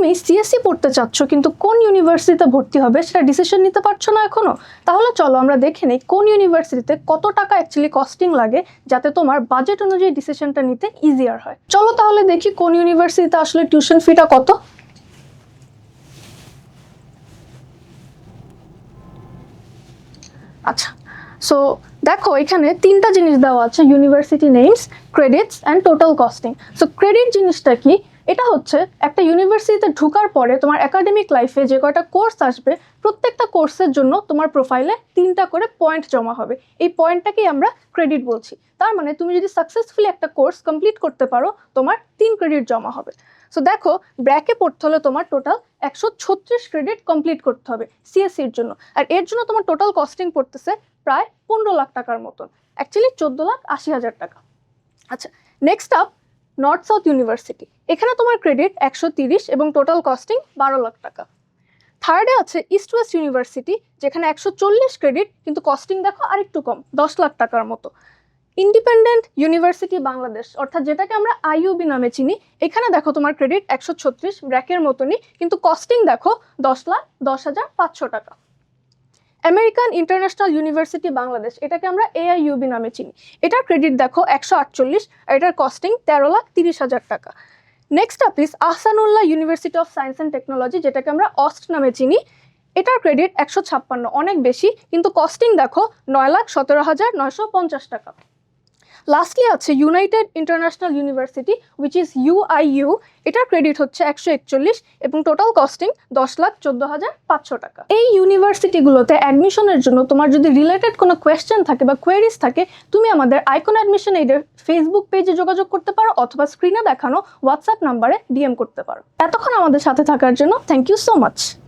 তুমি সিএসসি পড়তে চাচ্ছ কিন্তু কোন ইউনিভার্সিটিতে ভর্তি হবে সেটা ডিসিশন নিতে পারছো না এখনো, তাহলে চলো আমরা দেখে নিই কোন ইউনিভার্সিটিতে কত টাকা অ্যাকচুয়ালি কস্টিং লাগে যাতে তোমার বাজেট অনুযায়ী ডিসিশনটা নিতে ইজিয়ার হয়। চলো তাহলে দেখি কোন ইউনিভার্সিটিতে আসলে টিউশন ফিটা কত। আচ্ছা, সো দেখো এখানে তিনটা জিনিস দেওয়া আছে, university names, credits and total costing. So credit জিনিসটা কি? এটা হচ্ছে একটা ইউনিভার্সিটিতে ঢোকার পরে তোমার একাডেমিক লাইফে যে কয়টা কোর্স আসবে প্রত্যেকটা কোর্সের জন্য তোমার প্রোফাইলে 3টা করে পয়েন্ট জমা হবে। এই পয়েন্টটাকেই আমরা ক্রেডিট বলছি। তার মানে তুমি যদি সাকসেসফুলি একটা কোর্স কমপ্লিট করতে পারো তোমার 3 ক্রেডিট জমা হবে। সো দেখো ব্র্যাকে পড়তে হলে তোমার টোটাল 136 ক্রেডিট কমপ্লিট করতে হবে সিএসসির জন্য, আর এর জন্য তোমার টোটাল কস্টিং পড়তেছে প্রায় 15 লাখ টাকার মতন, অ্যাকচুয়ালি 14,80,000 টাকা। আচ্ছা, next up north south university. এখানে তোমার ক্রেডিট 130 এবং টোটাল কস্টিং 12 লাখ টাকা। থার্ডে আছে ইস্ট ওয়েস্ট ইউনিভার্সিটি, যেখানে 140 ক্রেডিট কিন্তু কস্টিং দেখো আরেকটু কম, 10 লাখ টাকার মতো। ইন্ডিপেন্ডেন্ট ইউনিভার্সিটি বাংলাদেশ, অর্থাৎ যেটাকে আমরা আইইউবি নামে চিনি, এখানে দেখো তোমার ক্রেডিট 136 ব্র্যাকের মতনই, কিন্তু কস্টিং দেখো 10,10,500 টাকা। আমেরিকান ইন্টারন্যাশনাল ইউনিভার্সিটি বাংলাদেশ, এটাকে আমরা এআইইউবি নামে চিনি, এটার ক্রেডিট দেখো 148 আর এটার কস্টিং 13,30,000 টাকা। Next up is Ahsanullah university of science and technology, যেটাকে আমরা অস্ট নামে চিনি, এটার ক্রেডিট 156, অনেক বেশি, কিন্তু কস্টিং দেখো 9,17,950 টাকা। লাস্টলি আছে United international university which is UIU, এটার ক্রেডিট হচ্ছে 141 এবং টোটাল কস্টিং 10,14,500 টাকা। এই ইউনিভার্সিটিগুলোতে অ্যাডমিশনের জন্য তোমার যদি রিলেটেড কোনো কোয়েশ্চেন থাকে বা কোয়েরিজ থাকে, তুমি আমাদের আইকন অ্যাডমিশন এইডের ফেসবুক পেজে যোগাযোগ করতে পারো অথবা স্ক্রিনে দেখানো হোয়াটসঅ্যাপ নাম্বারে ডিএম করতে পারো। এতক্ষণ আমাদের সাথে থাকার জন্য থ্যাংক ইউ সো মাচ।